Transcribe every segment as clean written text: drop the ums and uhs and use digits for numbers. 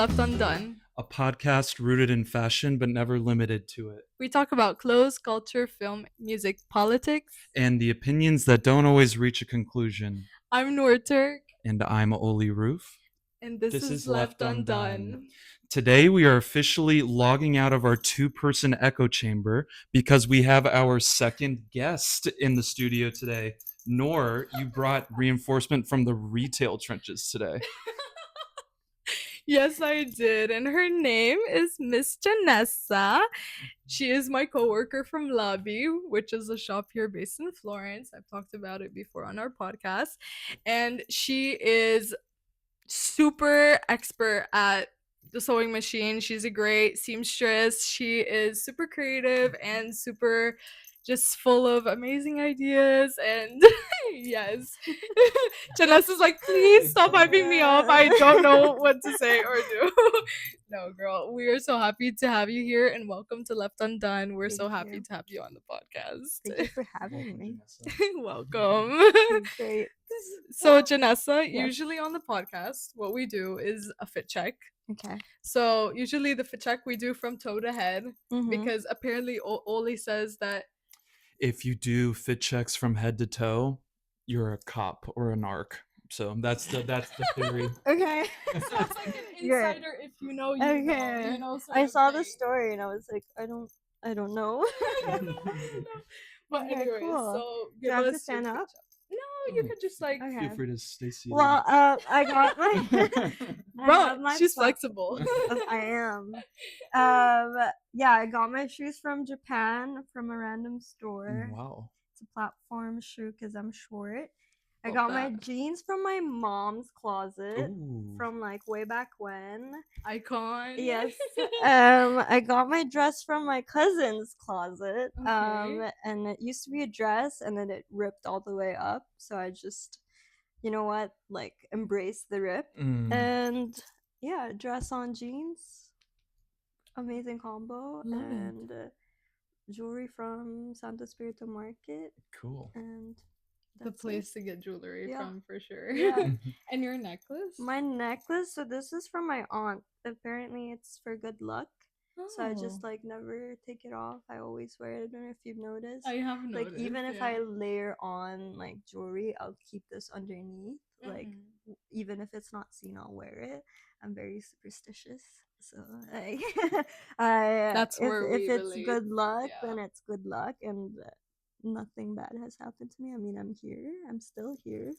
Left Undone. A podcast rooted in fashion but never limited to it. We talk about clothes, culture, film, music, politics. And the opinions that don't always reach a conclusion. I'm Noor Turk. And I'm Ole Roof. And this is Left Undone. Today we are officially logging out of our two-person echo chamber because we have our second guest in the studio today. Noor, you brought reinforcement from the retail trenches today. Yes, I did. And her name is Miss Johnnesa. She is my coworker from Lobby, which is a shop here based in Florence. I've talked about it before on our podcast. And she is super expert at the sewing machine. She's a great seamstress. She is super creative and super just full of amazing ideas. And yes, Janessa's like, please stop hyping me up. I don't know what to say or do. No, girl, we are so happy to have you here and welcome to Left Undone. We're so happy to have you on the podcast. Thank you for having me. Welcome. Great. So, Johnnesa, Yes. usually on the podcast, what we do is a fit check. Okay. So, usually the fit check we do from toe to head Mhm. because apparently Oli says that. If you do fit checks from head to toe, you're a cop or a narc. So that's the theory. Okay. So it's like an You're- insider if you know, you know. Okay. You know, sort I of saw the thing. story and I was like, I don't know. I don't know. But Okay, anyway, cool. so Do I have to give us your stand fit up? check. No, you could just like. Okay. Feel free to stay seated. Well, I got my. I have Bro, my she's pla- flexible. I am. Yeah, I got my shoes from Japan from a random store. Wow. It's a platform shoe because I'm short. I Love got my that. jeans from my mom's closet Ooh. from like way back when. Icon. Yes. I got my dress from my cousin's closet. Okay. And it used to be a dress and then it ripped all the way up. So I just, you know what, like embraced the rip. Mm. And yeah, dress on jeans. Amazing combo. Love it. And jewelry from Santo Spirito Market. Cool. And The that's it. place to get jewelry Yeah. from for sure. Yeah. And your necklace? My necklace, so this is from my aunt. Apparently it's for good luck. So I Oh. just like never take it off. I always wear it. I don't know if you've noticed. I have Like noticed. even if yeah. I layer on like jewelry, I'll keep this underneath. Like Mhm. even if it's not seen, I'll wear it. I'm very superstitious. So like That's if, where if we it's relate. good luck, Yeah. then it's good luck, and nothing bad has happened to me. I mean, I'm here. I'm still here.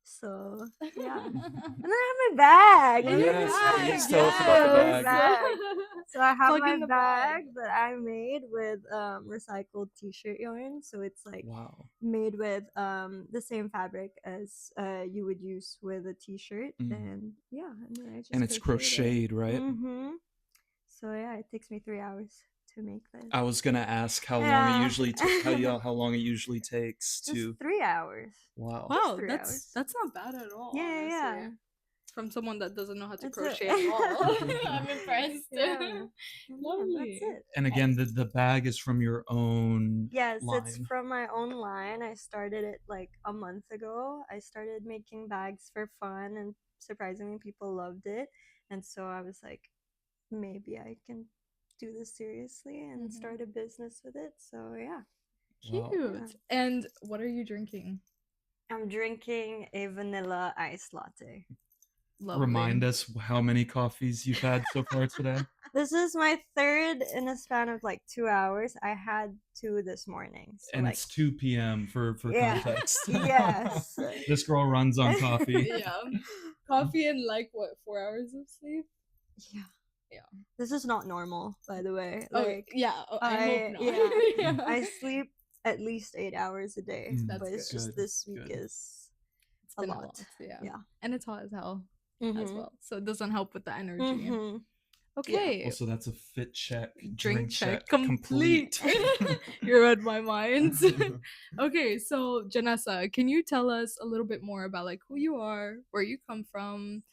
So yeah. And then I have my bag. And your Yes, bag, yes, tell us about the yes. bag. So I have Plug in my the bag that I made with recycled t-shirt yarn. So it's like Wow. made with the same fabric as you would use with a t-shirt. Mm. And yeah, and then I just And it's crocheted, right? Mm-hmm. So yeah, it takes me 3 hours to make this. I was gonna ask how long Yeah. it usually how long it usually takes Just to. 3 hours. Wow. Wow, 3 that's hours. that's not bad at all. Yeah, yeah, honestly. yeah. From someone that doesn't know how to That's crochet it. at all. I'm impressed. Yeah. And yeah, Lovely. that's it. And again, the bag is from your own Yes, line. it's from my own line. I started it like a month ago. I started making bags for fun, and surprisingly, people loved it. And so I was like, maybe I can do this seriously and Mhm. start a business with it. So yeah, Wow. Cute. And what are you drinking? I'm drinking a vanilla iced latte. Lovely. Remind us how many coffees you've had so far today. This is my third in a span of like 2 hours. I had 2 this morning. So And like, it's 2 p.m. for Yeah. context. Yes. This girl runs on coffee. Yeah. Coffee and like what, 4 hours of sleep? Yeah. Yeah. This is not normal, by the way. Oh, Like, yeah. I hope not. yeah. I sleep at least 8 hours a day, Mm, but That's it's just good, this week good. is It's a been lot. Yeah. Yeah. And it's hot as hell as Mhm. well. So it doesn't help with the energy. Mhm. Okay. Also, that's a fit check. Drink check complete. You read my mind. Okay, so Johnnesa, can you tell us a little bit more about like who you are, where you come from,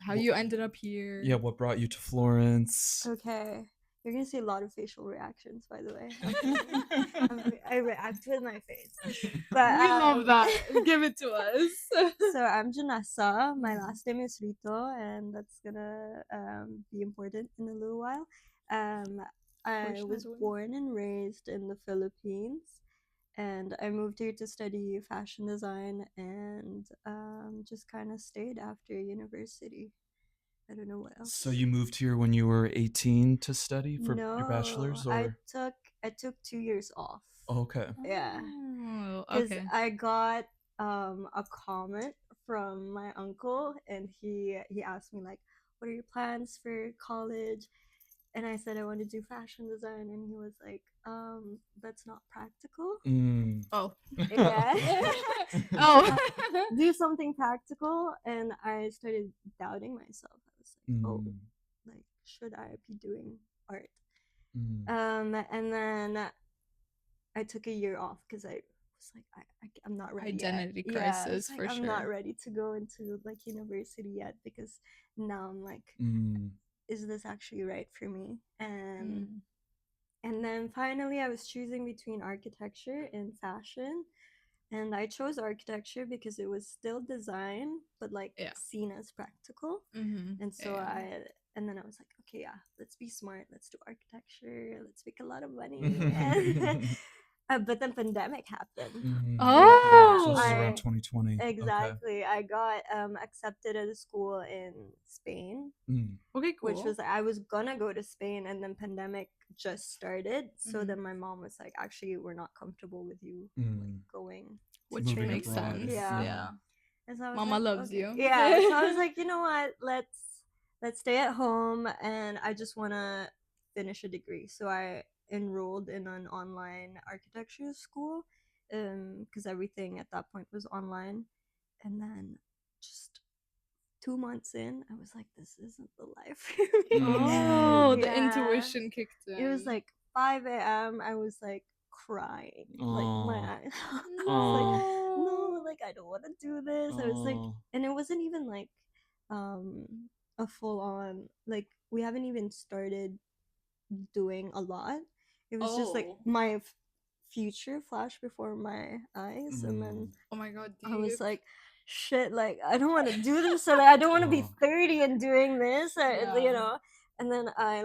how Wh- you ended up here? Yeah, what brought you to Florence? Okay. You're gonna see a lot of facial reactions, by the way. I react with my face. But We love that. Give it to us. so I'm Johnnesa. My last name is Ri.told, and that's gonna be important in a little while. Um, I was Foreshadowing. born and raised in the Philippines, and I moved here to study fashion design, and just kind of stayed after university. I don't know what else. So you moved here when you were 18 to study for your No, bachelor's, I or? took 2 years off. Okay. Yeah. Oh, Because okay. I got a comment from my uncle, and he asked me like, "What are your plans for college?" And I said I want to do fashion design, and he was like, "That's not practical." Mm. Oh. Yeah. Oh. Do something practical, and I started doubting myself. I was like, "Oh, Mm. like should I be doing art?" Mm. And then I took a year off because I was like, I'm not ready Identity yet. Yeah, I was crisis like, for I'm sure. not ready to go into like university yet, because now I'm like, Mm. is this actually right for me? Mm. And then finally, I was choosing between architecture and fashion, and I chose architecture because it was still design, but like Yeah. seen as practical. Mm-hmm. And so Yeah. and then I was like, okay, yeah, let's be smart. Let's do architecture. Let's make a lot of money. And, but then pandemic happened. Mm. Okay. So this is Oh. around 2020. Okay. Exactly. I got accepted at a school in Spain, Mm. Okay, cool. which was I was gonna go to Spain, and then pandemic just started. So Mhm. then my mom was like, actually, we're not comfortable with you like going to Which Moving makes abroad. sense. Yeah. Yeah. And so I was Mama like, loves okay. you. Yeah. So I was like, you know what? Let's stay at home, and I just want to finish a degree. So I enrolled in an online architecture school, because everything at that point was online. And then just 2 months in, I was like, this isn't the life for me. Oh, the Yeah. intuition kicked in. It was like 5 a.m. I was like crying, like my Aw. eyes. I was like, Aw. no, like I don't want to do this. I was like, Aw. and it wasn't even like um a full on, like we haven't even started doing a lot. It was just like Oh. my future flashed before my eyes, and then Oh my god, I was deep. like, shit, like I don't want to do this, so like, I don't want to be Oh. 30 and doing this, Yeah. you know. And then I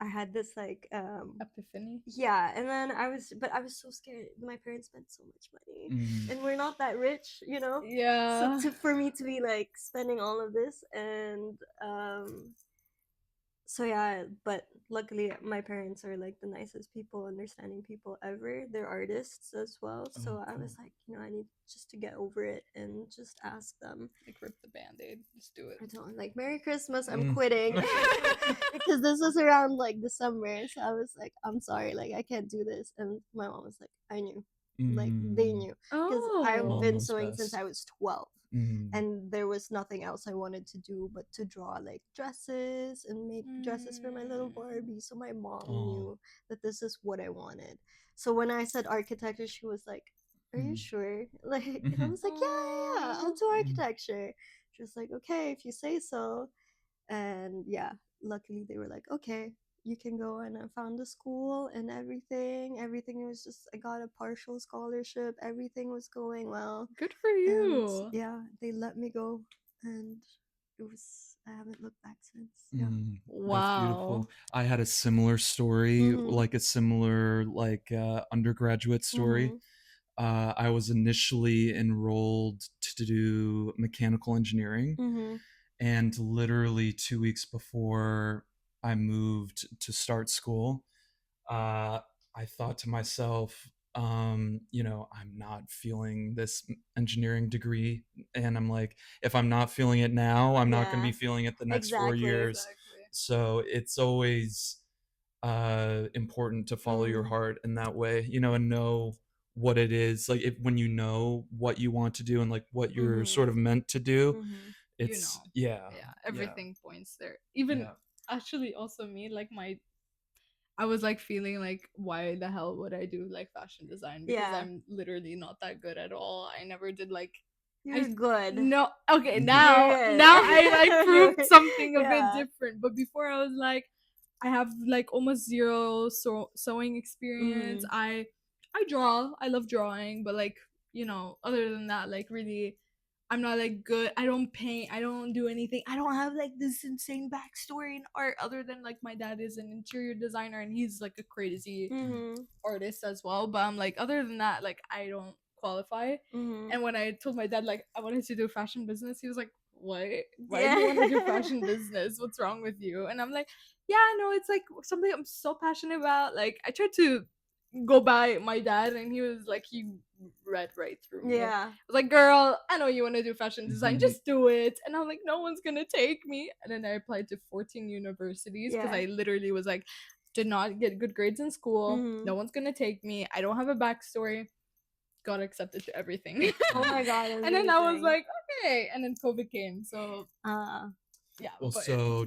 had this like Epiphany. yeah, and then I was so scared. My parents spent so much money, Mm. and we're not that rich, you know. Yeah. So for me to be like spending all of this, and so yeah, but luckily my parents are like the nicest people, understanding people ever. They're artists as well, so Oh, I was cool. like, I need just to get over it and just ask them. Like rip the band-aid. Just do it. I told them like, Merry Christmas, I'm Mm. quitting. Because this was around like December, so I was like, I'm sorry, like I can't do this. And my mom was like, I knew, like they Mm. knew, because I've Oh. been knows sewing since best. I was 12. Mm. And there was nothing else I wanted to do but to draw like dresses and make dresses for my little Barbie. So my mom Aw. knew that this is what I wanted. So when I said architecture, she was like, are you Mm. sure? Like, and I Mhm. was like, yeah, I'll do architecture. She was like, okay, if you say so. And yeah, luckily they were like, okay, you can go. And I found a school and everything was just, I got a partial scholarship, everything was going well. Good for And you. yeah, they let me go, and I haven't looked back since. Yeah. Mm. That's Wow. beautiful. I had a similar story, Mhm. like a similar undergraduate story. Mhm. I was initially enrolled to do mechanical engineering, Mhm. and literally 2 weeks before I moved to start school, I thought to myself, I'm not feeling this engineering degree. And I'm like, if I'm not feeling it now, I'm not going to Yeah. be feeling it the next 4 Exactly. years. Exactly. So it's always important to follow your Mm. heart in that way, and know what it is. Like when you know what you want to do and like what you're Mhm. sort of meant to do, Mhm. it's Yeah, yeah. everything points there. Even Yeah. actually also me, like I was like feeling like why the hell would I do like fashion design, because Yeah. I'm literally not that good at all. I never did like You're good. no, okay, Mhm. now You're good. now I like proved something a bit Yeah. different, but before I was like I have like almost zero sewing experience. Mm. I draw. I love drawing, but like, other than that, like really I'm not like good. I don't paint. I don't do anything. I don't have like this insane backstory in art other than like my dad is an interior designer and he's like a crazy Mm-hmm. artist as well. But I'm like, other than that, like I don't qualify. Mm-hmm. And when I told my dad like I wanted to do fashion business, he was like, "What? Why do you want to do Yeah. fashion business? What's wrong with you?" And I'm like, "Yeah, no, it's like something I'm so passionate about." Like I tried to go by my dad, and he was like, he read right through me. I Yeah. was like, "Girl, I know you want to do fashion design. Just do it." And I'm like, "No one's gonna take me." And then I applied to 14 universities because Yeah. I literally was like, did not get good grades in school. Mhm. No one's gonna take me. I don't have a backstory. Got accepted to everything. Oh my god, And then I was amazing. like, okay. And then COVID came. So yeah. Well, but so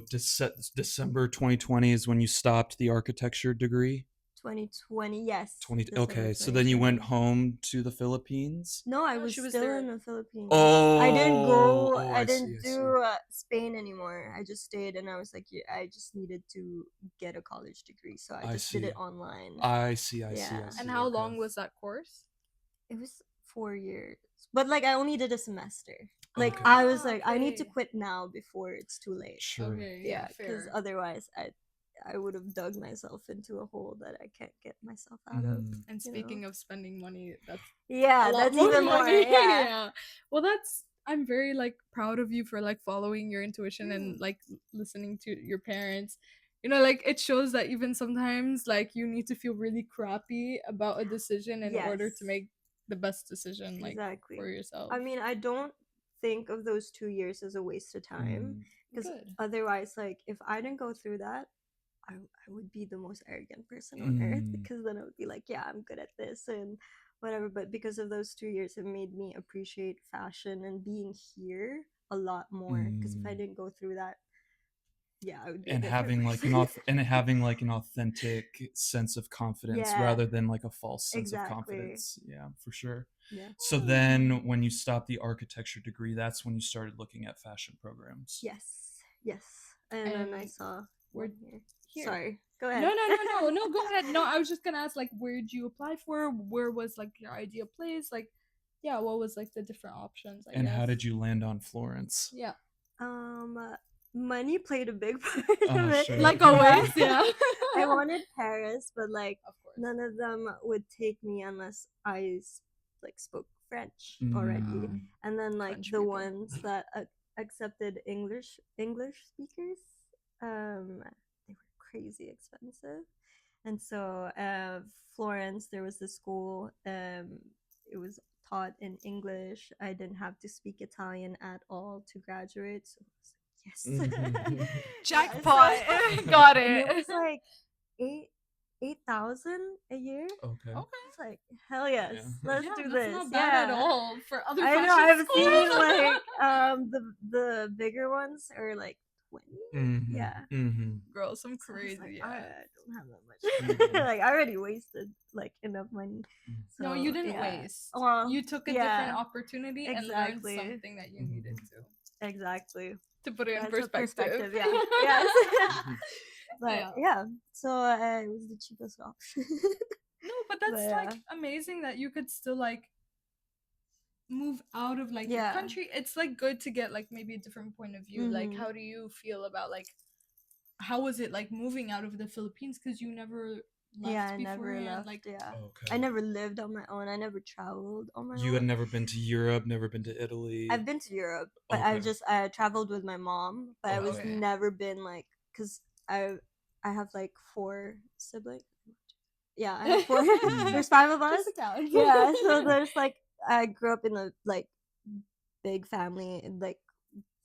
December 2020 is when you stopped the architecture degree. 2020, yes. 20. December Okay, so then you went 2020. home to the Philippines. No, I No, was she was still there. in the Philippines. Oh, I didn't go. oh, I I see, didn't I see. do Spain anymore. I just stayed, and I was like, yeah, I just needed to get a college degree, so I I just did see. it online. I see. I see. Yeah. I see. And how okay. long was that course? It was 4 years, but like I only did a semester. Like Okay. I was like, I need to okay. quit now before it's too late. Sure. Okay, Yeah, because fair. otherwise I would have dug myself into a hole that I can't get myself out of. Mhm. And you know? speaking of spending money, that's Yeah, a lot that's more even more. money. Yeah. Well, I'm very like proud of you for like following your intuition and Mm. like listening to your parents. Like it shows that even sometimes like you need to feel really crappy about a decision in order to Yes. make the best decision like Exactly. for yourself. I mean, I don't think of those 2 years as a waste of time Mm. because Good. otherwise, like, if I didn't go through that, I would be the most arrogant person on earth Mm. because then I would be like, yeah, I'm good at this and whatever. But because of those 2 years, it made me appreciate fashion and being here a lot more. Because if I Mm. didn't go through that, yeah, I would be And a different having like person. having like an authentic sense of confidence Yeah, rather than like a false sense of exactly. confidence. Yeah, for sure. Yeah. So then when you stopped the architecture degree, that's when you started looking at fashion programs. Yes. Yes. And then I And saw we're one here. here. Sorry. Go ahead. No, go ahead. No, I was just gonna ask like where'd you apply for? Where was like your ideal place? Like, yeah, what was like the different options, I And guess. how did you land on Florence? Yeah. Money played a big part Oh, of it. sure. Like always, yeah. I wanted Paris, but like Of course. none of them would take me unless like spoke French already. Mm. And then like French the people. ones that accepted English speakers, they were crazy expensive. And so Florence, there was this school. It was taught in English. I didn't have to speak Italian at all to graduate. So I was like, yes. Jackpot. Yeah, so- Got and it. it was like 8,000 a year. Okay. Okay. It's like hell yes, Yeah. let's Yeah, do that's this. not bad at Yeah. all for other I fashion know. I've schools. seen like the bigger ones are like 20. Mm-hmm. Yeah. Mm-hmm. Girl, some So I was crazy. like, Yeah. I don't have that much. Like I already wasted like enough money. So, No, you didn't yeah. waste. Well, You took a yeah, different opportunity and learned exactly. something that you needed to. Exactly. To put it in That's a perspective. Yeah. Yes. But Yeah. yeah, so it was the cheapest option. No, but that's But, like amazing that you could still like move out of like your Yeah. country. It's like good to get like maybe a different point of view. Like Mhm. how do you feel about like how was it like moving out of the Philippines because you never left Yeah, I never beforehand? left. Like Yeah, Okay. I never lived on my own. I never traveled on my You own. had never been to Europe, never been to Italy. I've been to Europe, but Okay. I traveled with my mom, but I was Okay. never been like because I have like 4 siblings. Yeah, I have 4. There's 5 of us. Just a count. Yeah, so there's like I grew up in a like big family, and like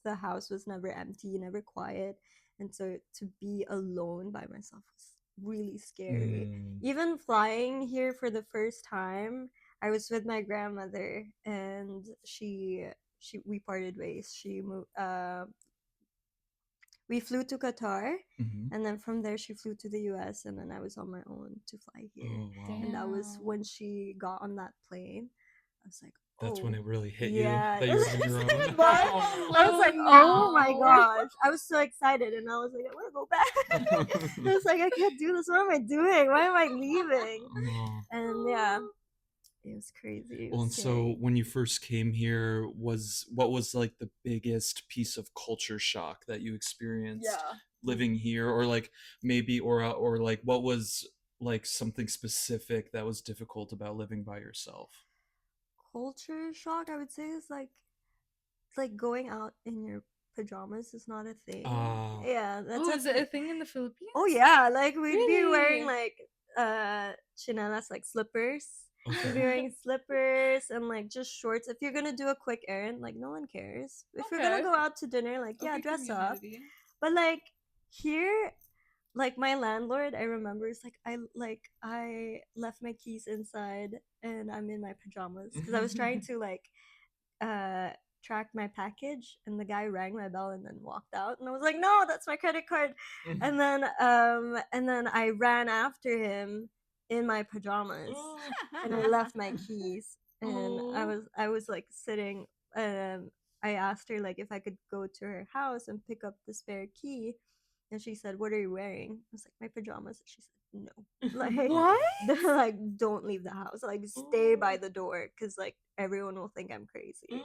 the house was never empty, never quiet, and so to be alone by myself was really scary. Mm. Even flying here for the first time, I was with my grandmother, and we parted ways. She moved. We flew to Qatar, Mhm. and then from there she flew to the U.S., and then I was on my own to fly here. Oh wow. And that was Damn. when she got on that plane. I was like, That's when Oh, it really hit yeah. you that you were on your own. But I was like, oh my no. gosh. I was so excited and I was like, I want to go back. I was like, I can't do this. What am I doing? Why am I leaving? Oh. And yeah, it was crazy. It Well, was and so scary. when you first came here, what was like the biggest piece of culture shock that you experienced Yeah. living here, or like maybe or like what was like something specific that was difficult about living by yourself? Culture shock, I would say, is like going out in your pajamas is not a thing. Ah. Yeah, that's Oh, is it a thing in the Philippines? Oh yeah, like we'd be wearing Really? like chinelas, like slippers. We'd be Okay. wearing slippers and like just shorts. If you're gonna do a quick errand, like no one cares. If you're gonna Okay. go out to dinner, like yeah, Okay, dress up. community. But like here, like my landlord, I remember is like I left my keys inside and I'm in my pajamas because I was trying to like uh track my package and the guy rang my bell and then walked out and I was like, no, that's my credit card. And then I ran after him in my pajamas and I left my keys and Oh. I was like sitting. I asked her like if I could go to her house and pick up the spare key, and she said, "What are you wearing?" I was like, "My pajamas." And she said, "No, like What? they're like, don't leave the house. Like stay by the door, because like everyone will think I'm crazy."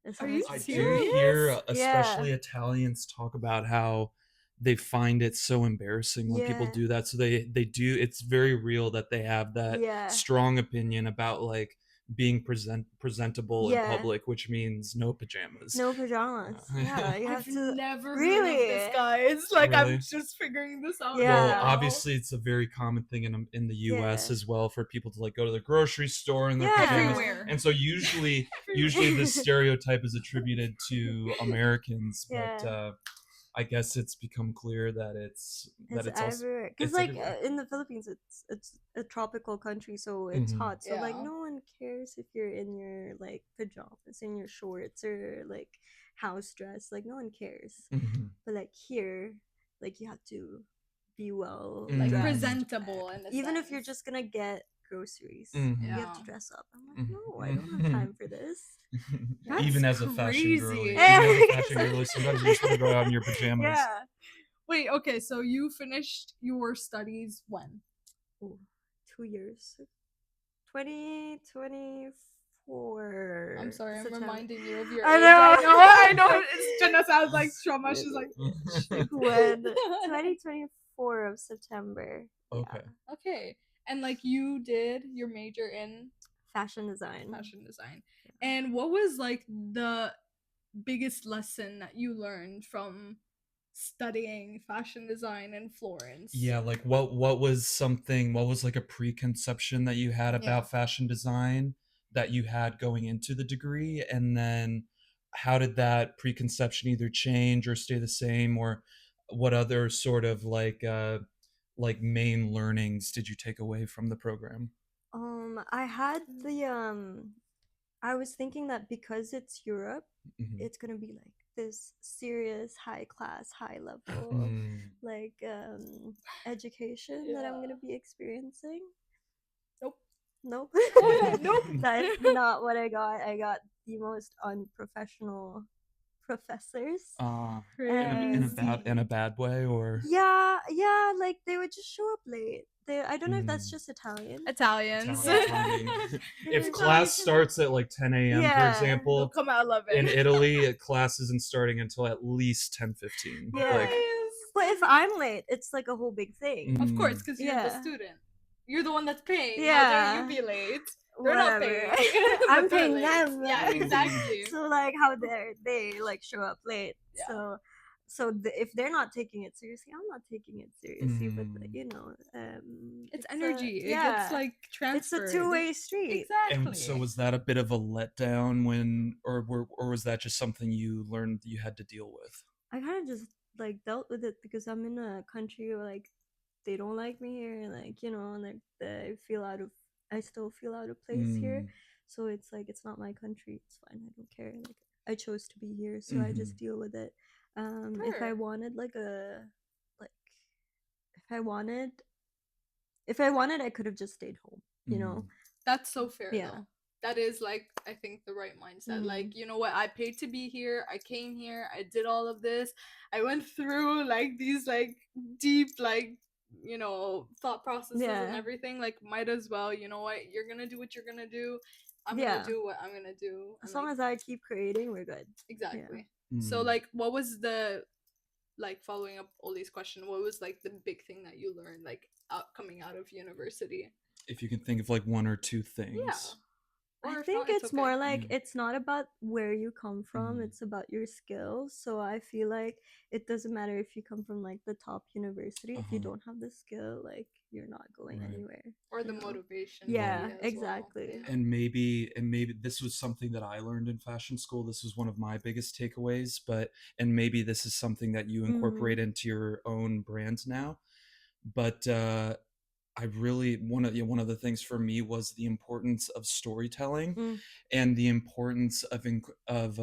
And so Are I you was I just do like, hear, serious? yeah, especially Italians, talk about how they find it so embarrassing when people yeah, do that. So they do. It's very real that they have that yeah, strong opinion about like being presentable in yeah. public, which means no pajamas. No pajamas. Yeah, you have I've to never heard of this, really. guys. Like, I'm Really? just figuring this out Well, Yeah, now. obviously, it's a very common thing in the U.S. yeah, as well for people to like go to the grocery store in their yeah. pajamas, Everywhere. and so usually this stereotype is attributed to Americans, but Yeah. I guess it's become clear that It's it's also everywhere. Cause it's like everywhere. in the Philippines, it's a tropical country, so it's Hmm. hot. So like Yeah. no one cares if you're in your like pajamas, in your shorts, or like house dress. Like no one cares. Hmm. But like here, like you have to be well Like, dressed. Mm. presentable in a Even if you're sense. just gonna get groceries, Hmm. you have Yeah. to dress up. I'm like, no, I don't have Hmm. time for this. That's Even as a fashion girly, crazy. even as a fashion girly, sometimes you just want to go out in your pajamas. Yeah. Wait, okay, so you finished your studies when? Ooh, 2 years. 2024. I'm sorry, I'm September. reminding you of your I age. know. I know. It's Jenna sounds like trauma. She's like, When 2024 of September. Yeah. Okay. okay. And like you did your major in Fashion design. fashion design. And what was like the biggest lesson that you learned from studying fashion design in Florence? Yeah, like what was like a preconception that you had Yeah. about fashion design that you had going into the degree, and then how did that preconception either change or stay the same, or what other sort of like main learnings did you take away from the program? I had I was thinking that because it's Europe, Mhm. it's gonna be like this serious, high class, high level, Mm. like education that I'm Yeah. gonna be experiencing. Nope. Nope. Nope. That's not what I got. I got the most unprofessional professors. Crazy. In a bad way, or Yeah, yeah, like they would just show up late. I don't know if that's Mm. just Italian. Italians. Italian timing. If Italian class timing. starts at like 10 a.m., for Yeah. They'll example, come out 11. in Italy, class isn't starting until at least 10:15. Yeah. Like, But if I'm late, it's like a whole big thing. Of course, Mm. because you're the Yeah. student. You're the one that's paying. How dare Yeah. you be late? They're not Whatever. paying. I'm but they're paying late. them. Yeah, exactly. So like how dare they like show up late. Yeah. If they're not taking it seriously, I'm not taking it seriously. But Mm. you know, It's a- energy. It yeah, gets like it's transferred. a two-way street. Exactly. And so was that a bit of a letdown or was that just something you learned you had to deal with? I kind of just like dealt with it because I'm in a country where like they don't like me here, and like like I still feel out of place here. Mm. So it's like it's not my country. It's fine. I don't care. Like I chose to be here, so I just deal with it. If I Sure. wanted like if I wanted I could have just stayed home. Mm. That's so fair Yeah. though. that is like I think the right mindset. Like, you know what, I paid to be here, I came here, I did all of this, I went through like these like deep like thought processes and Yeah. everything. Like, might as well, you know what, you're gonna do what you're gonna do, I'm Yeah. gonna do what I'm gonna do. As And long like, as I keep creating, we're good. exactly. Mm. So like, what was the, like, following up Oli's question, what was like the big thing that you learned, like, coming out of university? If you can think of like one or two things. Yeah. Or I if think not, it's okay. more like Yeah. it's not about where you come from, Mhm. it's about your skills. So I feel like it doesn't matter if you come from like the top university, if you Uh-huh. don't have the skill, like you're not going Right. anywhere. Or the you know? motivation. Yeah, maybe, as exactly. well. Yeah. And maybe this was something that I learned in fashion school. This was one of my biggest takeaways, and maybe this is something that you incorporate into your own brand now. But I really one of the things for me was the importance of storytelling Mm. and the importance of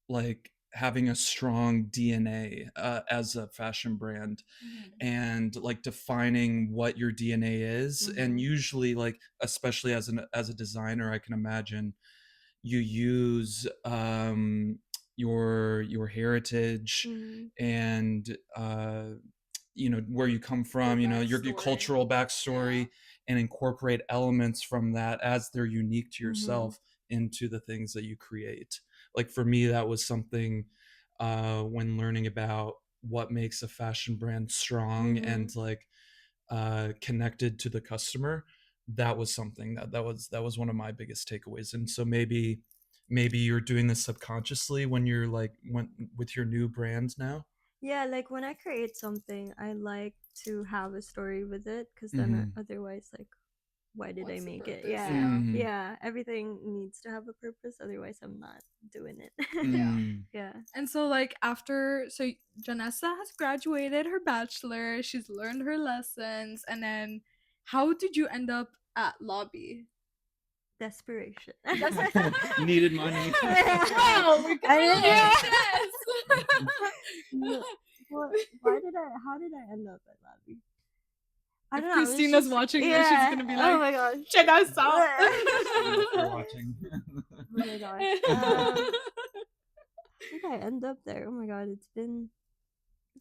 like having a strong DNA as a fashion brand, and like defining what your DNA is. And usually, like, especially as a designer, I can imagine you use your heritage and where you come from, your backstory. cultural backstory, and incorporate elements from that as they're unique to yourself into the things that you create. Like, for me, that was something when learning about what makes a fashion brand strong and like connected to the customer. That was something that was one of my biggest takeaways. And so maybe you're doing this subconsciously when you're like with your new brand now. Yeah, like when I create something, I like to have a story with it, because then Mhm. otherwise, like, why did I What's the make it? purpose? Yeah. Mhm. Yeah, everything needs to have a purpose, otherwise I'm not doing it. Mm. Yeah. And so, like, so Johnnesa has graduated her bachelor, she's learned her lessons, and then how did you end up at Lobby? Desperation. Needed money. Wow, we can I relate No, how did I end up at Labby? I If don't know. It was Christina's just, watching this, she's yeah. gonna be Oh like, my gosh. Johnnesa! You're watching. Oh my gosh. How did I end up there? Oh my god, it's been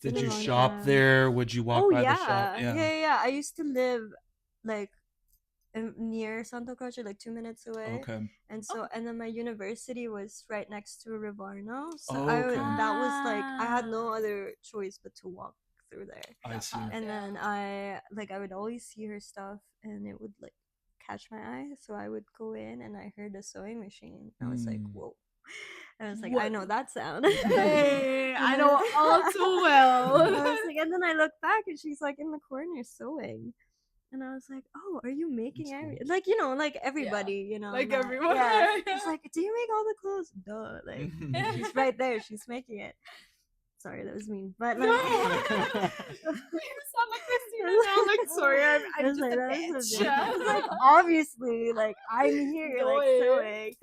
Did a you long shop time. there? Would you walk Oh by the shop? yeah. Yeah. I used to live like near Santo Croce, like 2 minutes away. Okay. And so, and then my university was right next to Rivarno. So Oh, okay. that was like, I had no other choice but to walk through there. I see. And then I would always see her stuff, and it would like catch my eye. So I would go in, and I heard a sewing machine. I was like, whoa. I was like, I know that sound. Hey, I know all too well. I was like, and then I look back, and she's like in the corner sewing. And I was like, "Oh, are you making cool. like like everybody, like that- everyone. Yeah, she's like, "Do you make all the clothes?" Duh, like she's right there, she's making it. Sorry, that was mean, but like, No. You sound like Christina now. Like, sorry, I'm I was just like, a that was a bitch. bit- I was like, obviously, like I'm here, like Going. sewing.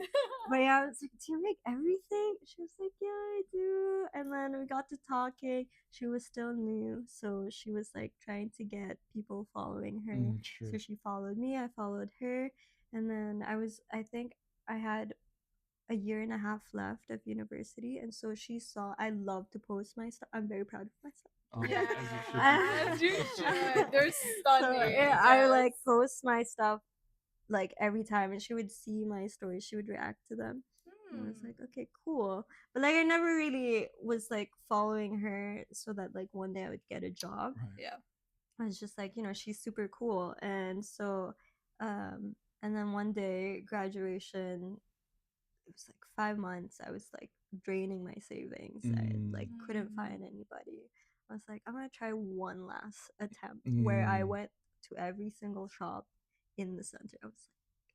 But yeah, I was like, "Do you make everything?" She was like, "Yeah, I do." And then we got to talking. She was still new, so she was like trying to get people following her. Sure. So she followed me, I followed her, and then I think I had a year and a half left of university, and so she saw I love to post my stuff. I'm very proud of myself. Oh, As you should. They're stunning. So yeah, I like yes. post my stuff like every time, and she would see my stories, she would react to them. And I was like, okay, cool. But like I never really was like following her so that like one day I would get a job. Right. Yeah. I was just like, she's super cool. And so and then one day graduation, it was like 5 months, I was like draining my savings. I like couldn't find anybody. I was like, I'm gonna try one last attempt where I went to every single shop in the center. I was like,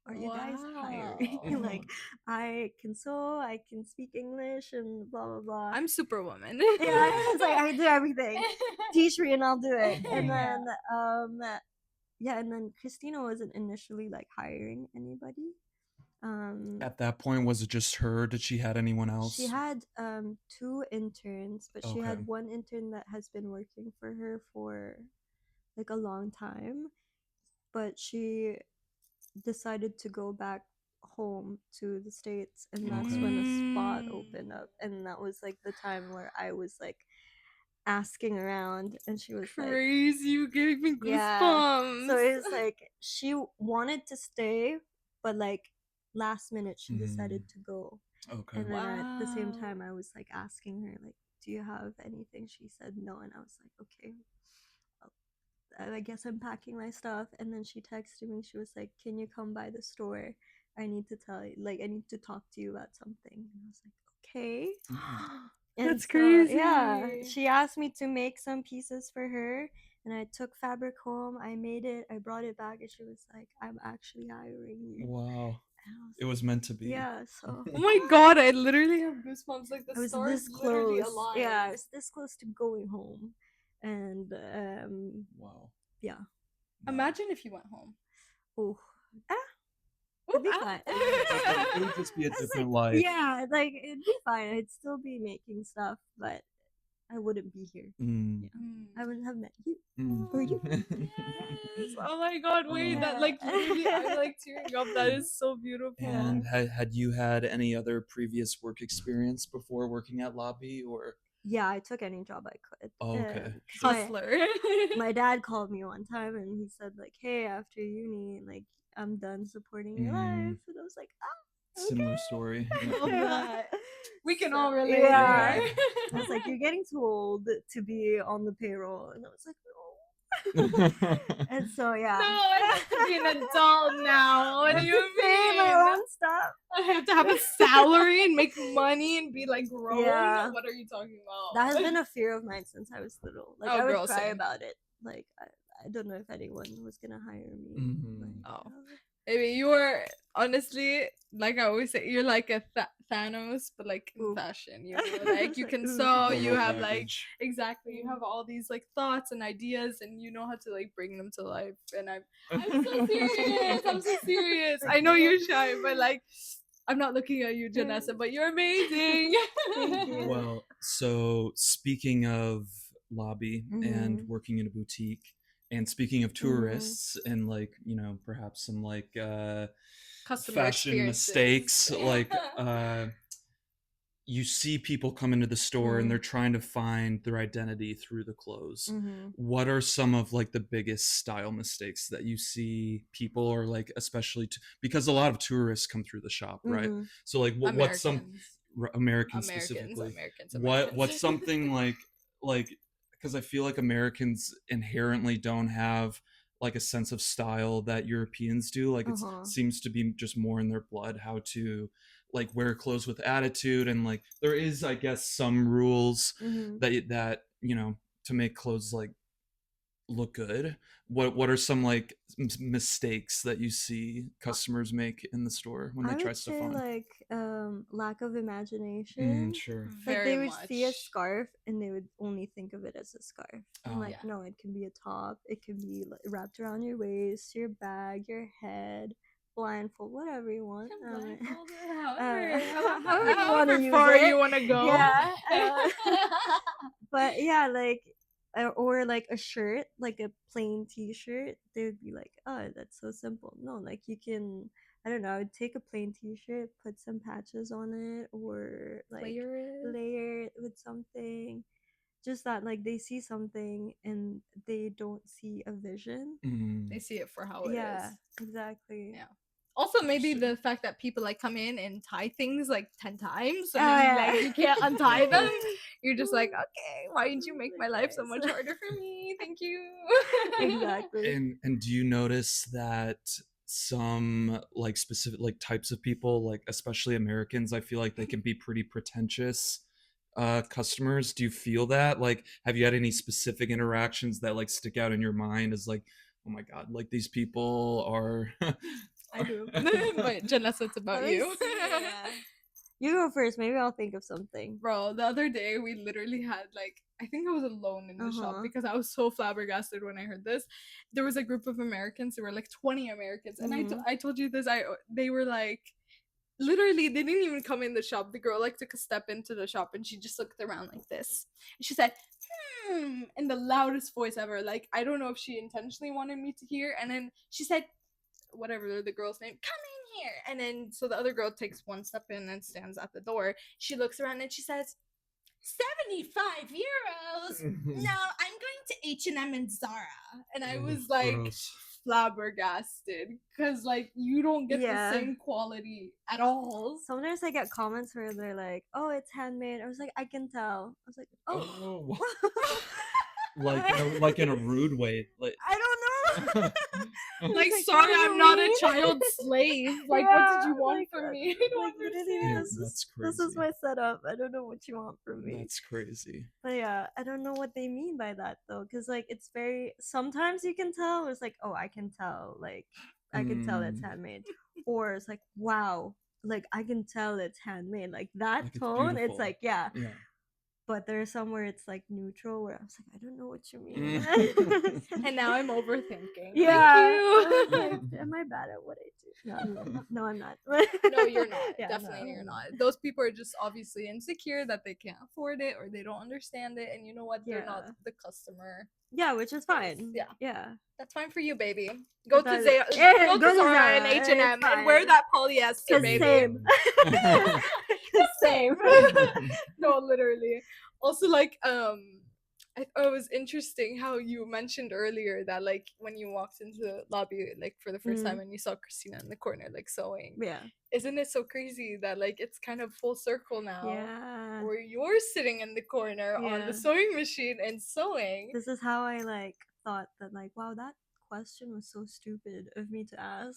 are you guys hiring? Like, I can sew, I can speak English, and blah blah blah. I'm Superwoman. Yeah, I was like, I do everything. Teach me and I'll do it. And then and then Christina wasn't initially like hiring anybody. At that point, was it just her? Did she had anyone else? She had 2 interns, but she Okay. had one intern that has been working for her for like a long time, but she decided to go back home to the States, and that's Okay. when a spot Mm. opened up, and that was like the time where I was like asking around, and she was like, Crazy, you gave me yeah. goosebumps. So it was like she wanted to stay, but like last minute she decided to go. Okay. And then at the same Wow. time, I was like asking her, like, do you have anything? She said no, and I was like, okay, I guess I'm packing my stuff. And then she texted me. She was like, can you come by the store? I need to tell you, like, I need to talk to you about something. And I was like, okay. And That's so, yeah, crazy. she asked me to make some pieces for her. And I took fabric home. I made it. I brought it back. And she was like, I'm actually hiring you. Wow. And I was It was meant to be. yeah, so Oh my god, I literally have goosebumps. Like the I was stars this literally close. aligned. Yeah, I was this close to going home. And Wow. yeah. Imagine if you went home. Oh, Oop, it'd be fine. It would just be a It's different like, life. yeah, like it'd be fine. I'd still be making stuff, but I wouldn't be here. Mm. I wouldn't have met you. Mm. Or you. Yes. Oh my god, wait, that Yeah. like literally I'm like tearing up. That is so beautiful. And had you had any other previous work experience before working at Lobby, or? Yeah, I took any job I could. Oh, okay. Hustler. My dad called me one time and he said like, "Hey, after uni, like I'm done supporting your life," and I was like, "Ah, Similar okay." story. Love that. We can So, all relate. yeah. here. I was like, "You're getting too old to be on the payroll," and I was like, "No." And so yeah. No, I have to be an adult now. What do you Pay my mean? own stuff. I have to have a salary and make money and be like grown. Yeah. What are you talking about? That has been a fear of mine since I was little. Like Oh, I would girl, cry same. about it. Like I don't know if anyone was gonna hire me. Mhm. Like, Oh. Maybe you are honestly, like I always say, you're like a Thanos, but like in Ooh. fashion. You know, like you can Ooh. sew. The You whole have like package. exactly. You have all these like thoughts and ideas, and you know how to like bring them to life. And I'm so serious. I'm so serious. I know you're shy, but like. I'm not looking at you, Johnnesa, but you're amazing. Thank you. Well, so speaking of Lobby and Mhm. working in a boutique, and speaking of tourists and like, you know, perhaps some like Customer fashion experiences. mistakes, like you see people come into the store and they're trying to find their identity through the clothes. Mhm. What are some of like the biggest style mistakes that you see people, or like especially because a lot of tourists come through the shop, right? Mhm. So like what's some Americans Americans, specifically? Americans. What's something like because I feel like Americans inherently don't have like a sense of style that Europeans do. Like it seems to be just more in their blood how to like wear clothes with attitude, and like there is, I guess, some rules Mhm. that you know, to make clothes like look good. What are some like mistakes that you see customers make in the store when they I try would stuff say on? like lack of imagination. Sure. Like Very they would see a much. scarf and they would only think of it as a scarf. I'm Oh. like, Yeah. no, it can be a top. It can be like, wrapped around your waist, your bag, your head, blindfold, whatever you want. However you want to use far it. you want to go. Yeah. But yeah, like or like a shirt, like a plain t-shirt, they would be like, oh, that's so simple. No, like you can, I don't know, I would take a plain t-shirt, put some patches on it, or like layer it with something. Just that like they see something and they don't see a vision. They see it for how it is. Yeah, exactly. Yeah. Also, maybe the fact that people like come in and tie things like 10 times, so then yeah. like you can't untie them. You're just like, okay, why did you make my life so much harder for me? Thank you. Exactly. And do you notice that some like specific like types of people, like especially Americans, I feel like they can be pretty pretentious customers? Do you feel that? Like, have you had any specific interactions that like stick out in your mind as like, oh my god, like these people are I do. But Janessa, it's about Let me you. see, yeah. You go first. Maybe I'll think of something. Bro, the other day we literally had like, I think I was alone in the shop because I was so flabbergasted when I heard this. There was a group of Americans. There were like 20 Americans, and I told you this. They were like, literally, they didn't even come in the shop. The girl like took a step into the shop and she just looked around like this. And she said, in the loudest voice ever. Like, I don't know if she intentionally wanted me to hear. And then she said, whatever the girl's name, come in here. And then so the other girl takes one step in and stands at the door. She looks around and she says, 75 euros? No, I'm going to H&M and Zara. And I was like Gross. flabbergasted because like you don't get Yeah. the same quality at all. Sometimes I get comments where they're like, "Oh, it's handmade." I was like, "I can tell." I was like, "Oh." Like in a rude way. Like I don't know. Like, Like, sorry, what do I'm you not a mean? child slave. Like, what did Yeah, you want like, from me? I don't like literally, understand. Dude, that's this is crazy. my setup. I don't know what you want from me. That's crazy. But yeah, I don't know what they mean by that though, because like it's very. Sometimes you can tell. It's like, oh, I can tell. Like I can tell it's handmade, or it's like, wow, like I can tell it's handmade. Like that Like, it's tone, it's beautiful. like, yeah. Yeah. But there's somewhere it's like neutral where I was like, I don't know what you mean. And now I'm overthinking. Yeah. Thank you. Like, am I bad at what I do? No, I'm not. No, you're not. Yeah, Definitely no, you're I'm not. Those people are just obviously insecure that they can't afford it or they don't understand it. And you know what? They're not Yeah. the customer. Yeah, which is fine. Yeah. Yeah. That's fine for you, baby. Go But to that- Zara, Yeah, go to Zara and Zara, H&M it's and wear fine. that polyester, Cause baby. same. Same. No, literally. Also, like, it was interesting how you mentioned earlier that, like, when you walked into the lobby, like, for the first time and you saw Christina in the corner, like, sewing. Yeah. Isn't it so crazy that, like, it's kind of full circle now? Yeah. Where you're sitting in the corner on Yeah. the sewing machine and sewing. This is how I like thought that like, wow, that question was so stupid of me to ask.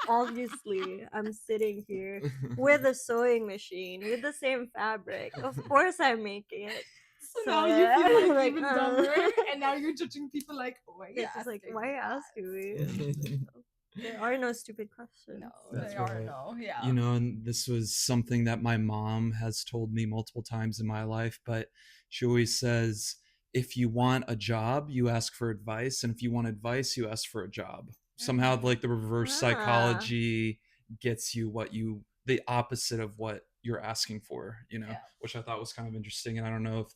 Obviously, I'm sitting here with a sewing machine with the same fabric. Of course, I'm making it. So now you feel like, like, even dumber, and now you're judging people like, oh, why are you it's just like, asking why are you that? asking me? It's like, there are no stupid questions. No, That's they are right. no, yeah. You know, and this was something that my mom has told me multiple times in my life, but she always says, if you want a job, you ask for advice, and if you want advice, you ask for a job. Somehow, like, the reverse Ah. psychology gets you the opposite of what you're asking for, you know, Yeah. which I thought was kind of interesting. And I don't know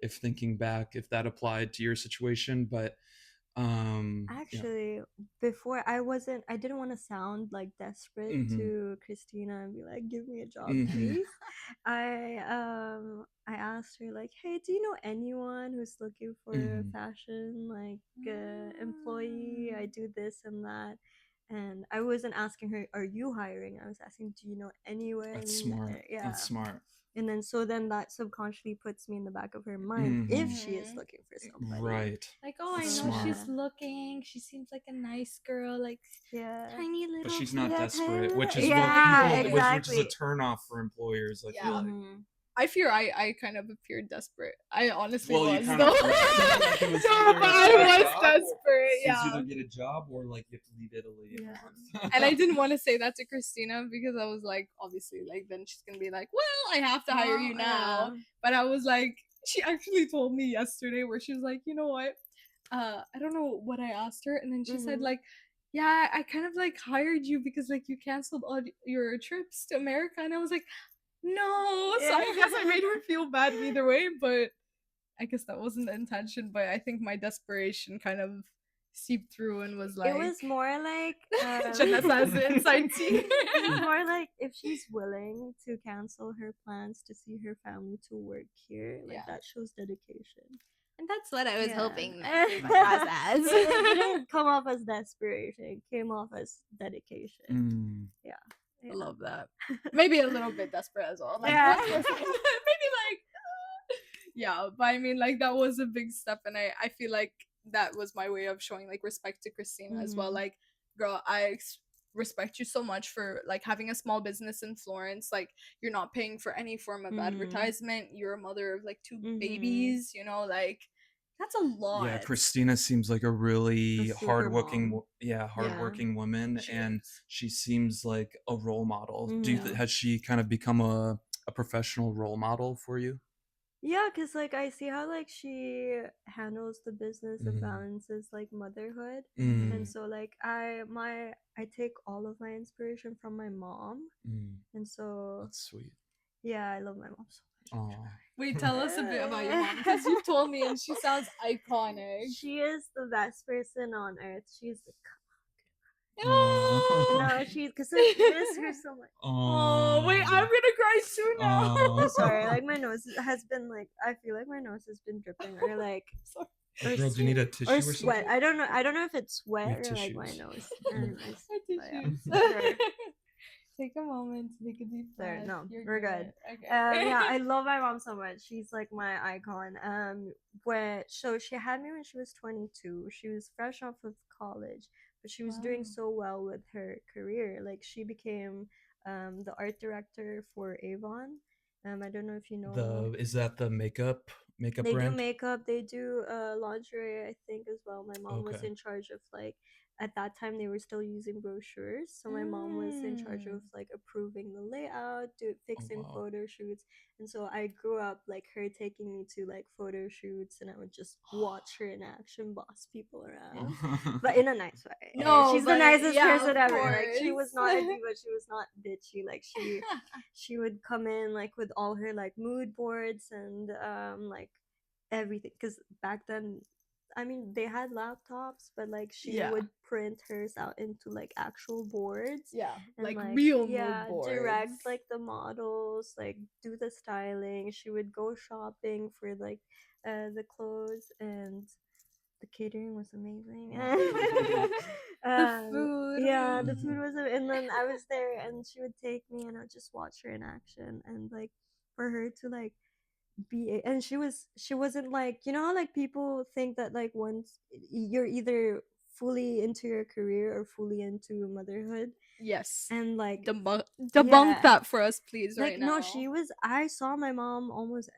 if thinking back, if that applied to your situation, but yeah. Actually, before I didn't want to sound like desperate to Christina and be like, give me a job, please. I asked her like, hey, do you know anyone who's looking for a fashion like employee? I do this and that. And I wasn't asking her, are you hiring? I was asking, do you know anyone? That's smart. Yeah. That's smart. And then that subconsciously puts me in the back of her mind if she is looking for somebody. Right. Like, oh, I know Smart. she's looking. She seems like a nice girl, like Yeah. tiny little. But she's not Yeah, desperate, tiny which is little- what Yeah, people, which is a exactly. turnoff for employers. I feel like. Mhm. I fear I kind of appeared desperate. I honestly Well, you was kind though. of No, like it was but either I get a was job desperate. It's Yeah. either get a job or like you have to leave Italy. in a Yeah. month. And I didn't want to say that to Christina because I was like, obviously, like then she's gonna be like, well, I have to hire you now. But I was like, she actually told me yesterday where she was like, you know what? I don't know what I asked her, and then she said like, yeah, I kind of like hired you because like you canceled all your trips to America, and I was like, no. So I guess I made her feel bad either way, but I guess that wasn't the intention. But I think my desperation kind of seeped through and was like, It was more like Johnnesa has the inside tea. It was more like if she's willing to cancel her plans to see her family to work here, like that shows dedication. And that's what I was hoping that that it process. didn't come off as desperation. It came off as dedication. Yeah. I love that. Maybe a little bit desperate as well. Like, Yeah. maybe like, yeah. But I mean, like, that was a big step, and I feel like that was my way of showing like respect to Christina as well. Like, girl, respect you so much for like having a small business in Florence. Like, you're not paying for any form of advertisement. You're a mother of like 2 babies. You know, like. That's a lot. Yeah, Christina seems like a really super hardworking, mom. hardworking woman, and she seems like a role model. Yeah. Has she kind of become a professional role model for you? Yeah, because like I see how like she handles the business and balances like motherhood, and so like I take all of my inspiration from my mom, and so That's sweet. Yeah, I love my mom so much. Oh, wait, tell us a bit about your mom because you've told me and she sounds iconic. She is the best person on earth. She's the No, she because I miss her so much. Oh, wait, I'm gonna cry too now. I'm sorry, like my nose has been like I feel like my nose has been dripping or like Sorry. or Girl, do you need a or tissue or sweat. something? I don't know. I don't know if it's We sweat have or like my tissues. nose. Anyways, My but yeah. tissues. Sorry. Take a moment to take a deep Sorry, breath. no, You're we're good. Okay. Yeah, I love my mom so much. She's like my icon. So she had me when she was 22. She was fresh off of college, but she was doing Wow. so well with her career. Like she became the art director for Avon. I don't know if you know. Is that the makeup They do brand? makeup, they do lingerie, I think as well. My mom was Okay. in charge of like at that time they were still using brochures, so my mom was in charge of like approving the layout, fixing wow. photo shoots, and so I grew up like her taking me to like photo shoots, and I would just watch her in action, boss people around, but in a nice way. No, She's the but nicest yeah, person of ever. Like she was course. not a diva, she was not bitchy. Like she would come in like with all her like mood boards and like everything because back then I mean they had laptops but like she Yeah. would print hers out into like actual boards Yeah, and like like real yeah mood direct boards. like the models, like do the styling. She would go shopping for like the clothes, and the catering was amazing. The food. Yeah, the food was and then I was there and she would take me and I'd just watch her in action, and like for her to like and she wasn't like, you know how like people think that like once you're either fully into your career or fully into motherhood, Yes. and like Debunk yeah, that for us, please, like right no, now. I saw my mom almost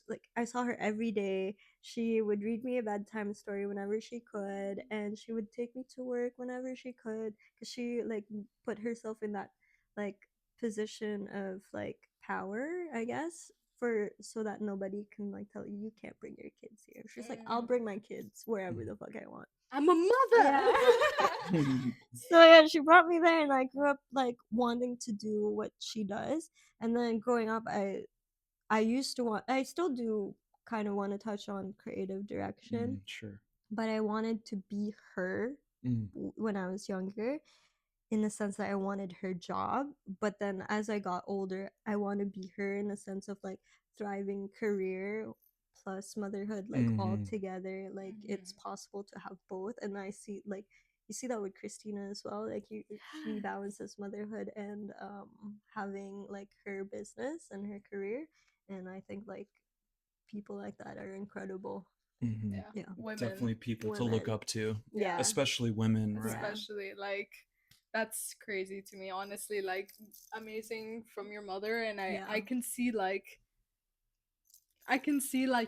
like I saw her every day. She would read me a bedtime story whenever she could, and she would take me to work whenever she could because she like put herself in that like position of like power, I guess, for so that nobody can like tell you can't bring your kids here. She's like, I'll bring my kids wherever the fuck I want. I'm a mother. Yeah. So yeah, she brought me there, and I grew up like wanting to do what she does. And then growing up, I used to want, I still do kind of want to touch on creative direction, Sure. but I wanted to be her when I was younger, in the sense that I wanted her job. But then as I got older, I want to be her in the sense of like thriving career plus motherhood, like all together. Like it's possible to have both. And I see like you see that with Christina as well. Like she balances motherhood and having like her business and her career. And I think like people like that are incredible. Yeah. Yeah. Women. Definitely people to look Women. up to. Yeah. Especially women, right? Yeah. Especially like that's crazy to me, honestly. Like amazing from your mother, and Yeah. I can see like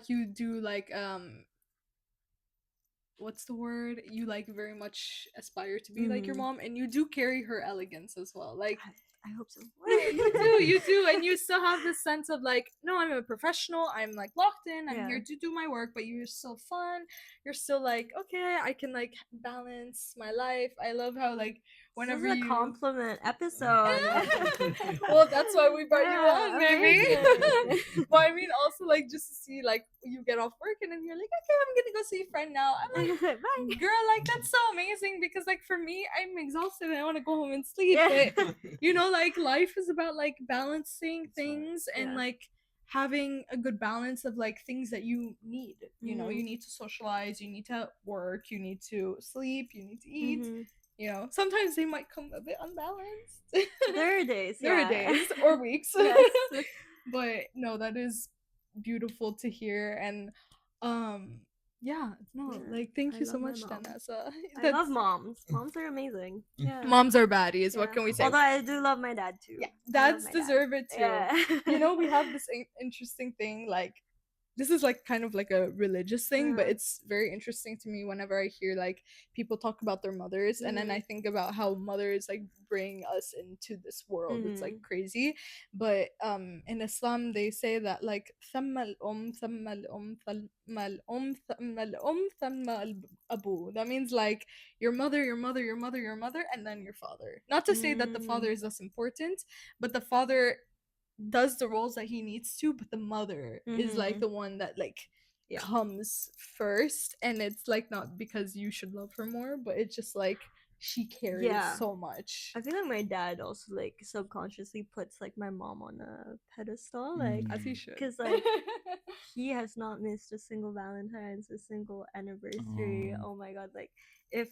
you do like what's the word, you like very much aspire to be like your mom, and you do carry her elegance as well. Like I hope so. you do, and you still have this sense of like, no, I'm a professional, I'm like locked in, I'm Yeah. here to do my work, but you're still fun, you're still like, okay, I can like balance my life. I love how like whenever this is a you compliment episode. well, that's why we brought you Yeah, on, baby. amazing. But I mean, also like just to see like you get off work and then you're like, okay, I'm gonna go see a friend now. I'm like, Bye. girl, like that's so amazing, because like for me, I'm exhausted and I want to go home and sleep. Yeah. But you know, like life is about like balancing things and Yeah. like having a good balance of like things that you need. You know, you need to socialize, you need to work, you need to sleep, you need to eat. You know, sometimes they might come a bit unbalanced. There are days. There Yeah. are days or weeks. Yes. But no, that is beautiful to hear. And yeah, no, Yeah, like thank I you so love my much, mom. Janessa. I love moms. Moms are amazing. Yeah. Moms are baddies. What Yeah. can we say? Although I do love my dad too. Yeah, I love dads my dad. deserve it too. Yeah. You know, we have this interesting thing, like this is like kind of like a religious thing, but it's very interesting to me whenever I hear like people talk about their mothers, and then I think about how mothers like bring us into this world. It's like crazy. But in Islam they say that like ثم الأم ثم الأم ثم الأم ثم الأم ثم الأبو. That means like your mother, your mother, your mother, your mother, and then your father. Not to say that the father is less important, but the father does the roles that he needs to, but the mother is like the one that like comes first. And it's like not because you should love her more, but it's just like she carries Yeah. so much. I feel like my dad also like subconsciously puts like my mom on a pedestal, like As he should. because like he has not missed a single Valentine's, a single anniversary. Oh. Oh my god, like if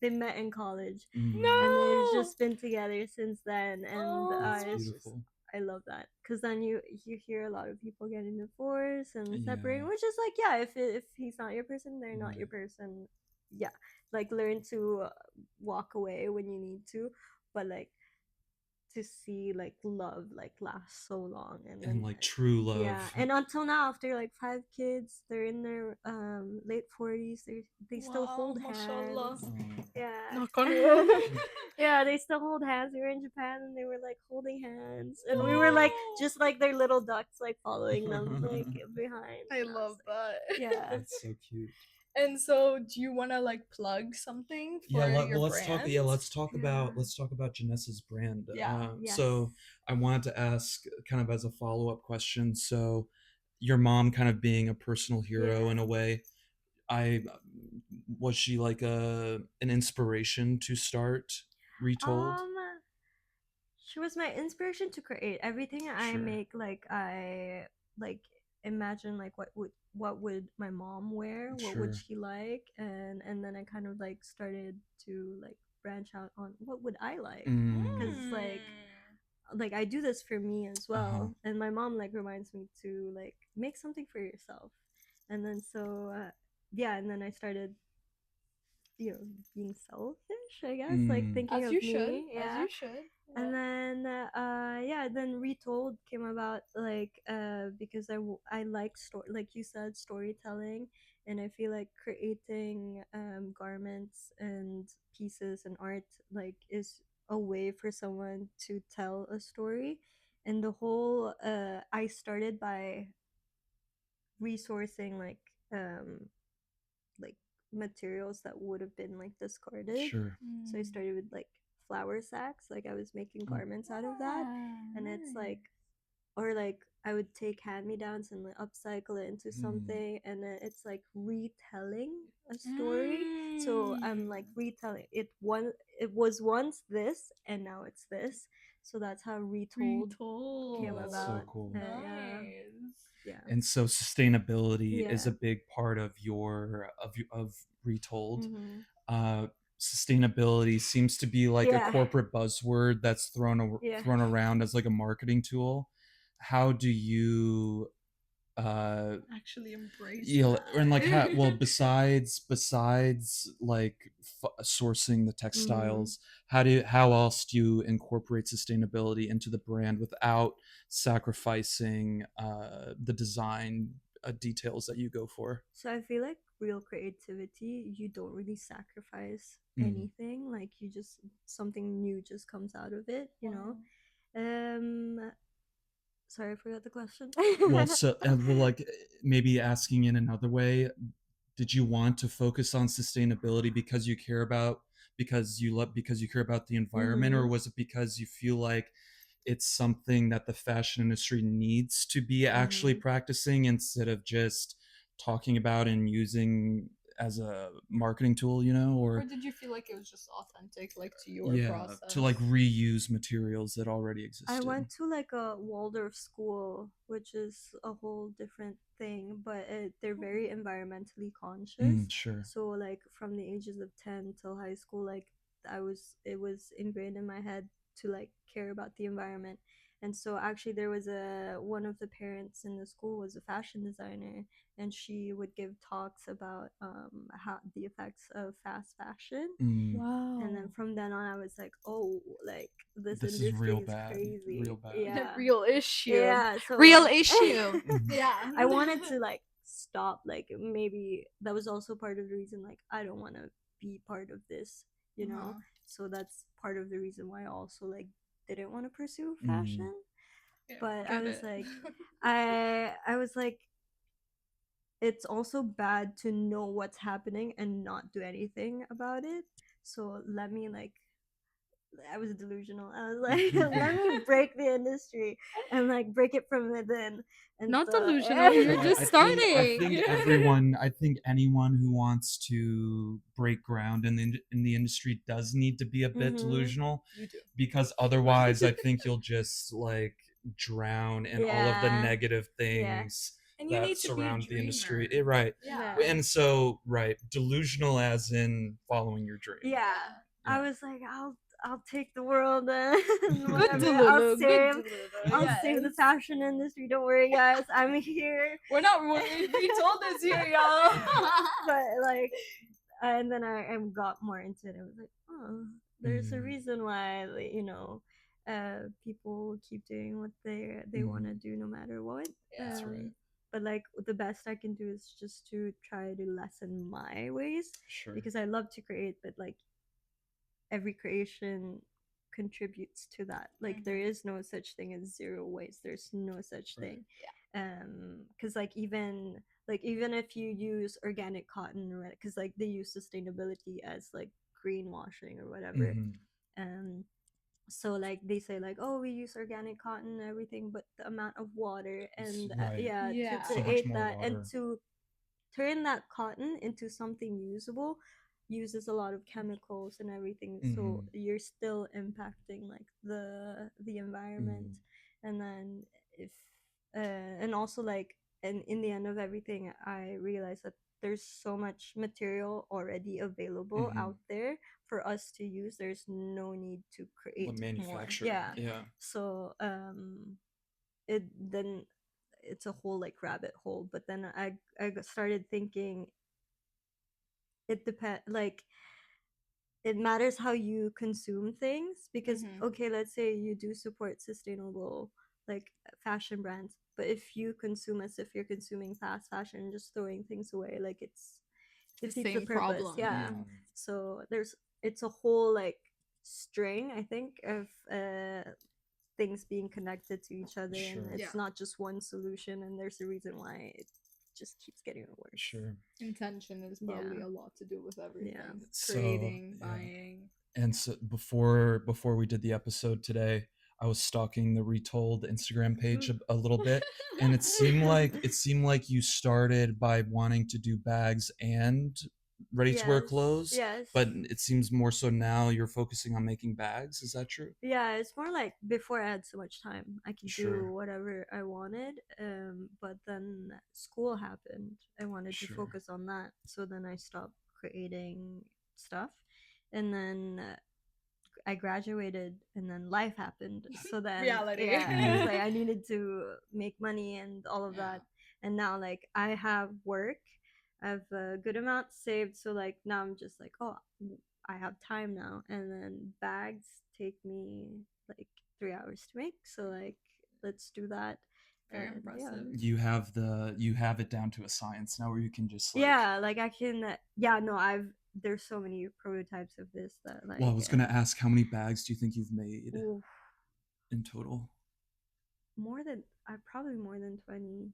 they met in college Mm. and they've No! just been together since then, and Oh. That's it's just beautiful. I love that because then you hear a lot of people getting divorced and separating, Yeah. which is like yeah, if he's not your person, they're not your Right. person. Yeah, like learn to walk away when you need to, but like to see like love like last so long and And then like true yeah, love. and until now after like 5 kids, they're in their late 40s, they still Wow, hold mashallah. hands. Oh. Yeah. Knock on wood. Yeah, they still hold hands. We were in Japan and they were like holding hands and we were like No. just like their little ducks like following them like behind. I And was love like, that. yeah. That's so cute. And so, do you want to like plug something Yeah, for your let's talk. brand? Yeah, let's talk about Yeah. Johnnessa's brand. Yeah. Yes. So I wanted to ask, kind of as a follow up question. So, your mom, kind of being a personal hero in Yeah. a way, I was she like an inspiration to start Retold? Um she was my inspiration to create everything I Sure. make. Like I like imagine like what would my mom wear, what would Sure. she like, and then I kind of like started to like branch out on what would I like, because Mm. like I do this for me as Uh-huh. well, and my mom like reminds me to like make something for yourself, and then so yeah, and then I started being selfish, I guess, like Mm. thinking As of you should. me, As yeah. you should. And Yeah. then yeah, then Retold came about like because I like story, like you said, storytelling, and I feel like creating garments and pieces and art like is a way for someone to tell a story. And the whole I started by resourcing like materials that would have been like discarded. Sure. So I started with like flour sacks, like I was making Oh. garments out of that. And it's like, or like I would take hand me downs and like upcycle it into something, and then it's like retelling a story. So I'm like retelling it. It was once this, and now it's this. So that's how Retold came Retold. That's so about. cool. Yeah, Nice. yeah, And so sustainability is yeah. a big part of of Retold. Mm-hmm. Uh, Sustainability seems to be like a Yeah, corporate buzzword that's yeah. thrown around as like a marketing tool. How do you uh Actually embrace and like how, well, that. besides like sourcing the Mm-hmm. textiles, how else do you incorporate sustainability into the brand without sacrificing the design details that you go for? So I feel like real creativity, you don't really sacrifice Mm. anything. Like you just something new just comes out of it, you know. Wow. Sorry, I forgot the question. Well, so well, like maybe asking in another way, did you want to focus on sustainability because you care about because you care about the environment, or Mm-hmm. was it because you feel like it's something that the fashion industry needs to be actually Mm-hmm. practicing instead of just talking about and using as a marketing tool, Or or did you feel like it was just authentic, like to your yeah, process? to like reuse materials that already I existed. went to like a Waldorf school, which is a whole different thing, but they're very environmentally conscious. Sure. So like from the ages of 10 till high school, like it was ingrained in my head to like care about the environment. And so actually there was a one of the parents in the school was a fashion designer, and she would give talks about how the effects of fast fashion. Mm, And then Wow. from then on I was like, oh, like this this is industry real is bad, real crazy. bad. Yeah, Real issue. yeah, Real so issue. Mhm. Yeah. I wanted to like stop, like maybe that was also part of the reason like I don't want to be part of this, you know. Uh-huh. So that's part of the reason why I also like didn't want to pursue Mm, fashion. Yeah, But I get was it. like, I was like, it's also bad to know what's happening and not do anything about it. So let me like I was delusional. I was like, let me break the industry and like break it from within. And Not so delusional, you're Right. just I think starting. everyone, I think anyone who wants to break ground in the industry does need to be a bit delusional, You do. because otherwise, I think you'll just like drown in all of the Yeah. negative Yeah. things And you that need to be a surround the industry. dreamer. Right. Yeah. Yeah. And so, right, delusional as in following your dream. Yeah. Yeah. I was like, I'll take the world and Good whatever. Delulu. Good Delulu. I'll save the Yes. fashion industry. Don't worry, guys. I'm here. We're not Ri.told is here, y'all. But like, and then I got more into it. I was like, oh, there's a reason why, like, people keep doing what they want to do no matter what. Yeah. That's right. But like the best I can do is just to try to lessen my ways, Sure. because I love to create, but like every creation contributes to that. Like there is no such thing as zero waste. There's no such Right. thing. Because like even if you use organic cotton, right? Because like they use sustainability as like greenwashing or whatever. Mhm. So like they say like, oh, we use organic cotton and everything, but the amount of water and Right. Yeah. to So much create more that and water. to turn that cotton into something usable uses a lot of chemicals and everything, so you're still impacting like the environment. And then if and also like, and in the end of everything I realized that there's so much material already available out there for us to use. There's no need to create more. Manufacture. Yeah. Yeah. So it then it's a whole like rabbit hole. But then I started thinking it depend like it matters how you consume things, because okay, let's say you do support sustainable like fashion brands, but if you consume as if you're consuming fast fashion, just throwing things away, like it's The defeats the same purpose. problem. Yeah. So it's a whole like string, I think, of things being connected to each other. Sure. And it's not just one solution, and there's a reason why it just keeps getting worse. Sure. Intention is probably a lot to do with everything. So, Creating, yeah. buying. And so before we did the episode today, I was stalking the Ri.told Instagram page a little bit, and it seemed like you started by wanting to do bags and ready to wear clothes. Yes. But it seems more so now you're focusing on making bags. Is that true? Yeah, it's more like before I had so much time, I could Sure. do whatever I wanted. But then school happened. I wanted to Sure. focus on that, so then I stopped creating stuff, and then I graduated, and then life happened. So then Reality. yeah, it's like I needed to make money and all of that. And now like I have work, I have a good amount saved, so like now I'm just like, oh, I have time now. And then bags take me like 3 hours to make, so like let's do that. Very And, impressive. You have it down to a science now, where you can just like, yeah, like I can. Yeah, no, there's so many prototypes of this that like. Well, I was gonna ask, how many bags do you think you've made Oof, in total? probably more than 20.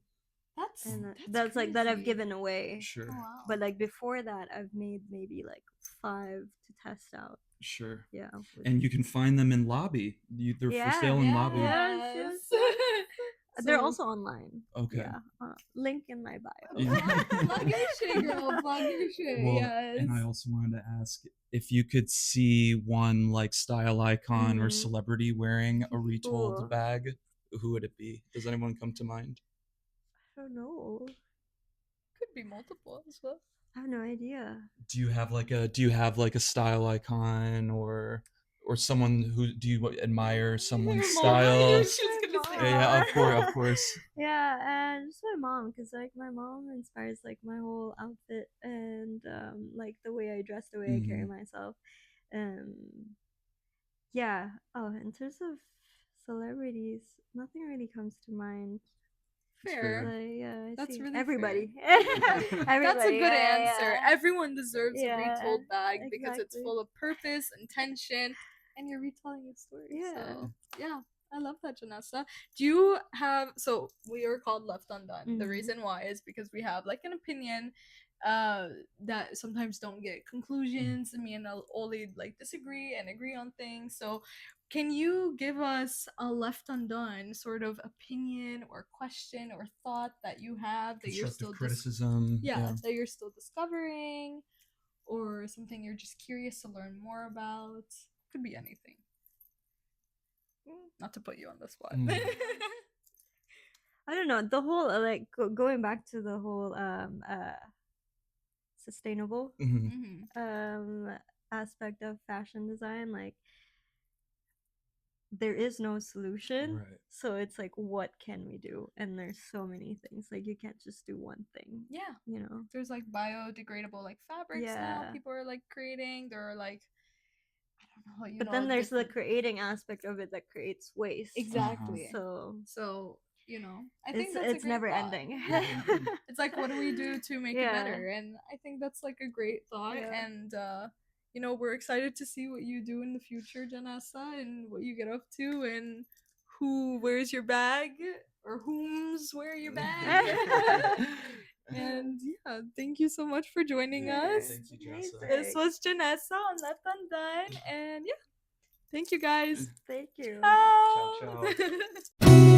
That's And that's like that I've crazy. given away. Sure. Oh, wow. But like before that, I've made maybe like 5 to test out. Sure. Yeah. And you can find them in Lobby. They're for sale in Lobby. Yes. They're also online. Okay. Yeah. Link in my bio. Plug your shit, girl. Plug your shit. Well, Yes. and I also wanted to ask if you could see one like style icon or celebrity wearing a Ri.told Ooh. bag, who would it be? Does anyone come to mind? I don't know. Could be multiple as well. I have no idea. Do you have like a style icon, or someone who do you admire someone's Your mom. style? She's gonna say Yeah, that. of course. Yeah, and just my mom, because like my mom inspires like my whole outfit and like the way I dress, the way I carry myself. Yeah. Oh, in terms of celebrities, nothing really comes to mind. Fair. Like, yeah, That's really everybody. That's a good answer. Yeah. Everyone deserves a Yeah, Ri.told bag because it's exactly. full of purpose, intention, and you're retelling your story. Yeah. So yeah, I love that, Johnnesa. Do you have? So we are called Left Undone. The Mhm. reason why is because we have like an opinion that sometimes don't get conclusions. Me and Oli like disagree and agree on things. So can you give us a left undone sort of opinion or question or thought that you have that you're Constructive still criticism. yeah, that you're still discovering, or something you're just curious to learn more about? Could be anything. Not to put you on the spot. I don't know, the whole like going back to the whole sustainable aspect of fashion design, like there is no solution, Right. so it's like, what can we do? And there's so many things, like you can't just do one thing. Yeah, you know, there's like biodegradable like fabrics now people are like creating. There are like, I don't know, you but know, then there's the different... creating aspect of it that creates waste. Exactly. So you know, I think that's it's a great never thought. ending. It's like, what do we do to make it better? And I think that's like a great thought. Yeah. And you know, we're excited to see what you do in the future, Johnnesa, and what you get up to, and who wears your bag, or whom's wear your bag. And yeah, thank you so much for joining us. Thank you, Jessa. This was Johnnesa on Left Undone, and yeah, thank you guys. Thank you. Ciao. Ciao, ciao.